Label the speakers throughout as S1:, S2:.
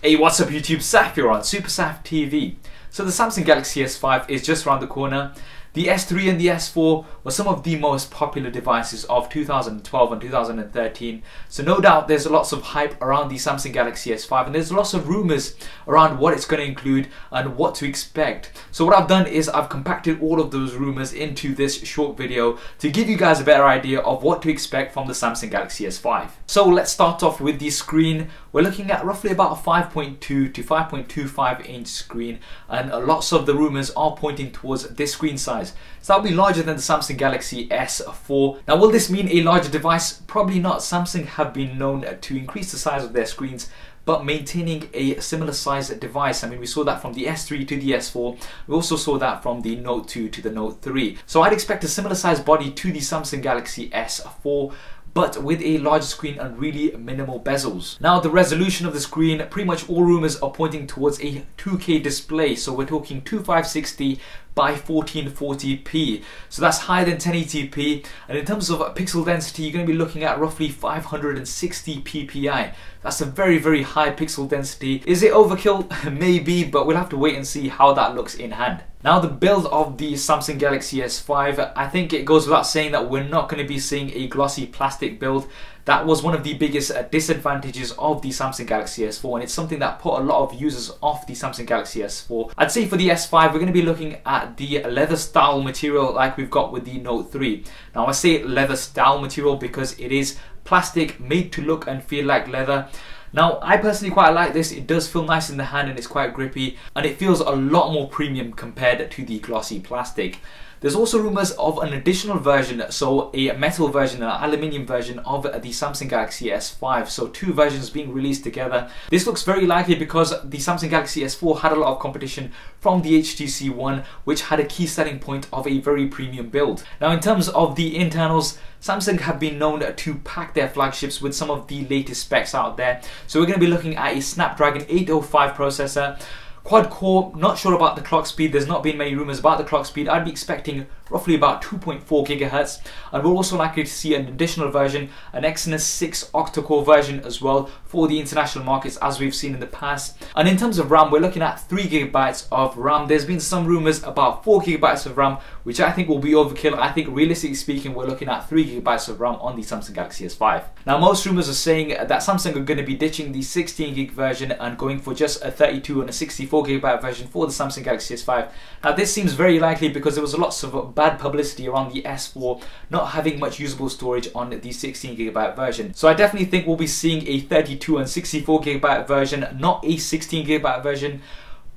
S1: Hey, what's up YouTube? Saf here on Super Saf TV. So the Samsung Galaxy S5 is just around the corner. The S3 and the S4 were some of the most popular devices of 2012 and 2013. So no doubt there's lots of hype around the Samsung Galaxy S5 and there's lots of rumors around what it's going to include and what to expect. So what I've done is I've compacted all of those rumors into this short video to give you guys a better idea of what to expect from the Samsung Galaxy S5. So let's start off with the screen. We're looking at roughly about a 5.2 to 5.25 inch screen, and lots of the rumors are pointing towards this screen size. So that'll be larger than the Samsung Galaxy S4. Now, will this mean a larger device? Probably not. Samsung have been known to increase the size of their screens, but maintaining a similar size device. I mean, we saw that from the S3 to the S4. We also saw that from the Note 2 to the Note 3. So I'd expect a similar size body to the Samsung Galaxy S4, but with a larger screen and really minimal bezels. Now, the resolution of the screen, pretty much all rumors are pointing towards a 2K display. So we're talking 2560 by 1440p. So that's higher than 1080p. And in terms of pixel density, you're going to be looking at roughly 560 ppi. That's a very, very high pixel density. Is it overkill? Maybe, but we'll have to wait and see how that looks in hand. Now, the build of the Samsung Galaxy S5, I think it goes without saying that we're not going to be seeing a glossy plastic build. That was one of the biggest disadvantages of the Samsung Galaxy S4, and it's something that put a lot of users off the Samsung Galaxy S4. I'd say for the S5, we're going to be looking at the leather style material like we've got with the Note 3. Now, I say leather style material because it is plastic made to look and feel like leather. Now, I personally quite like this. It does feel nice in the hand and it's quite grippy, and it feels a lot more premium compared to the glossy plastic. There's also rumors of an additional version, so a metal version and an aluminium version of the Samsung Galaxy S5, so two versions being released together. This looks very likely because the Samsung Galaxy S4 had a lot of competition from the HTC One, which had a key selling point of a very premium build. Now, in terms of the internals, Samsung have been known to pack their flagships with some of the latest specs out there. So we're going to be looking at a Snapdragon 805 processor. Quad core, not sure about the clock speed. There's not been many rumors about the clock speed. I'd be expecting roughly about 2.4 gigahertz, and we're also likely to see an additional version, an Exynos 6 octa-core version as well for the international markets, as we've seen in the past. And in terms of RAM, we're looking at 3 gigabytes of RAM. There's been some rumors about 4 gigabytes of RAM, which I think will be overkill. I think realistically speaking, we're looking at 3 gigabytes of RAM on the Samsung Galaxy S5. Now, most rumors are saying that Samsung are going to be ditching the 16 gig version and going for just a 32 and a 64 gigabyte version for the Samsung Galaxy S5. Now, this seems very likely because there was lots of bad publicity around the S4 not having much usable storage on the 16 gigabyte version. So I definitely think we'll be seeing a 32 and 64 gigabyte version, not a 16 gigabyte version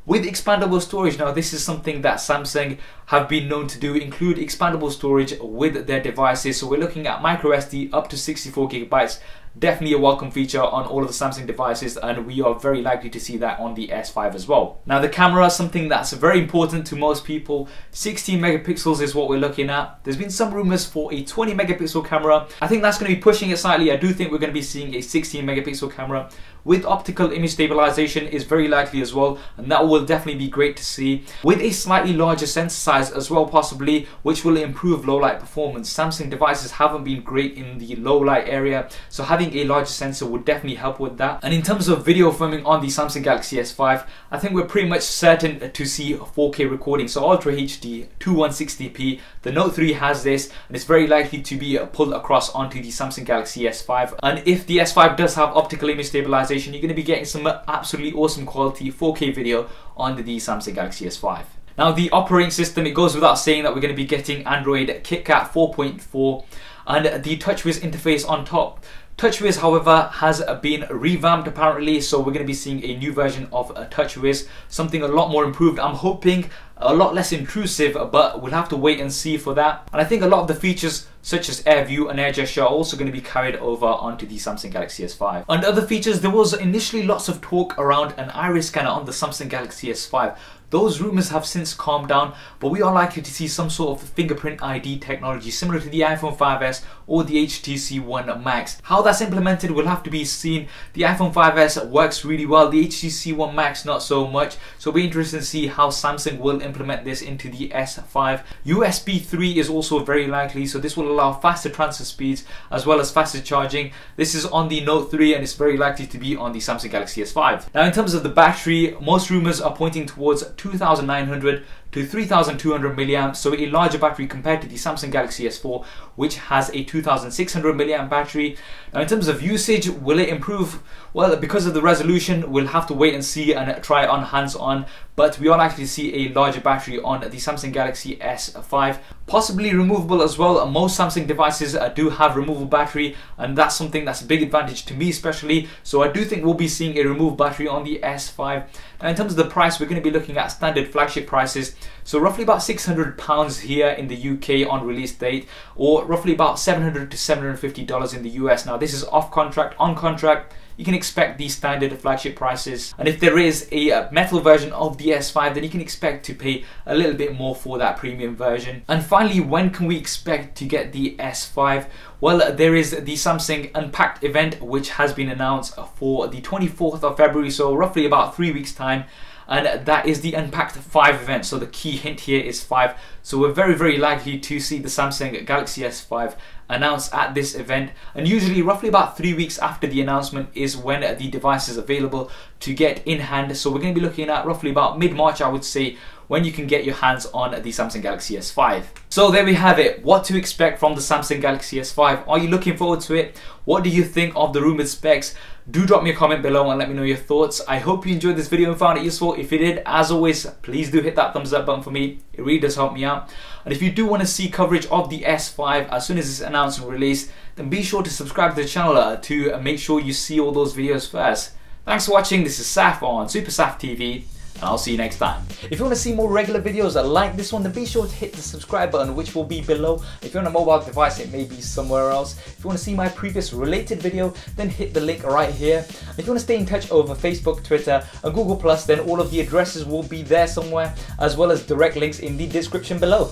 S1: with expandable storage. Now, this is something that Samsung have been known to do, include expandable storage with their devices. So we're looking at micro SD up to 64 gigabytes. Definitely a welcome feature on all of the Samsung devices, and we are very likely to see that on the S5 as well. Now, the camera is something that's very important to most people. 16 megapixels is what we're looking at. There's been some rumors for a 20 megapixel camera. I think that's going to be pushing it slightly. I do think we're going to be seeing a 16 megapixel camera with optical image stabilization is very likely as well, and that will definitely be great to see, with a slightly larger sensor size as well possibly, which will improve low light performance. Samsung devices haven't been great in the low light area, so having a larger sensor would definitely help with that. And in terms of video filming on the Samsung Galaxy S5, I think we're pretty much certain to see 4K recording, so Ultra HD 2160p. The Note 3 has this, and it's very likely to be pulled across onto the Samsung Galaxy S5. And if the S5 does have optical image stabilization, you're going to be getting some absolutely awesome quality 4K video on the Samsung Galaxy S5. Now, the operating system, it goes without saying that we're going to be getting Android KitKat 4.4 and the TouchWiz interface on top. TouchWiz, however, has been revamped apparently, so we're going to be seeing a new version of TouchWiz, something a lot more improved. I'm hoping a lot less intrusive, but we'll have to wait and see for that. And I think a lot of the features such as Air View and Air Gesture are also going to be carried over onto the Samsung Galaxy S5. And other features, there was initially lots of talk around an iris scanner on the Samsung Galaxy S5. Those rumors have since calmed down, but we are likely to see some sort of fingerprint ID technology similar to the iPhone 5s or the HTC One Max. How that that's implemented will have to be seen. The iPhone 5s works really well, the HTC One Max not so much, so it'll be interesting to see how Samsung will implement this into the S5. USB 3 is also very likely, so this will allow faster transfer speeds as well as faster charging. This is on the Note 3 and it's very likely to be on the Samsung Galaxy S5. Now in terms of the battery, most rumors are pointing towards 2,900 to 3,200 milliamps, so a larger battery compared to the Samsung Galaxy S4, which has a 2,600 milliamp battery. Now in terms of usage, will it improve? Well, because of the resolution, we'll have to wait and see and try it on hands-on, but we are likely to see a larger battery on the Samsung Galaxy S5, possibly removable as well. Most Samsung devices do have removable battery, and that's something that's a big advantage to me especially, so I do think we'll be seeing a removable battery on the S5. Now in terms of the price, we're going to be looking at standard flagship prices, so roughly about £600 here in the UK on release date, or roughly about $700 to $750 in the US. Now this is off contract. On contract, you can expect these standard flagship prices, and if there is a metal version of the S5, then you can expect to pay a little bit more for that premium version. And finally, when can we expect to get the S5? Well, there is the Samsung Unpacked event, which has been announced for the 24th of February, so roughly about 3 weeks time. And that is the Unpacked 5 event, so the key hint here is 5. So we're very likely to see the Samsung Galaxy S5 announced at this event, and usually roughly about 3 weeks after the announcement is when the device is available to get in hand. So we're going to be looking at roughly about mid-March, I would say, when you can get your hands on the Samsung Galaxy S5. So there we have it, what to expect from the Samsung Galaxy S5. Are you looking forward to it? What do you think of the rumored specs? Do drop me a comment below and let me know your thoughts. I hope you enjoyed this video and found it useful. If you did, as always, please do hit that thumbs up button for me. It really does help me out. And if you do want to see coverage of the S5 as soon as it's announced and released, then be sure to subscribe to the channel to make sure you see all those videos first. Thanks for watching. This is Saf on Super Saf TV, and I'll see you next time. If you want to see more regular videos like this one, then be sure to hit the subscribe button, which will be below. If you're on a mobile device, it may be somewhere else. If you want to see my previous related video, then hit the link right here. If you want to stay in touch over Facebook, Twitter and Google+, then all of the addresses will be there somewhere, as well as direct links in the description below.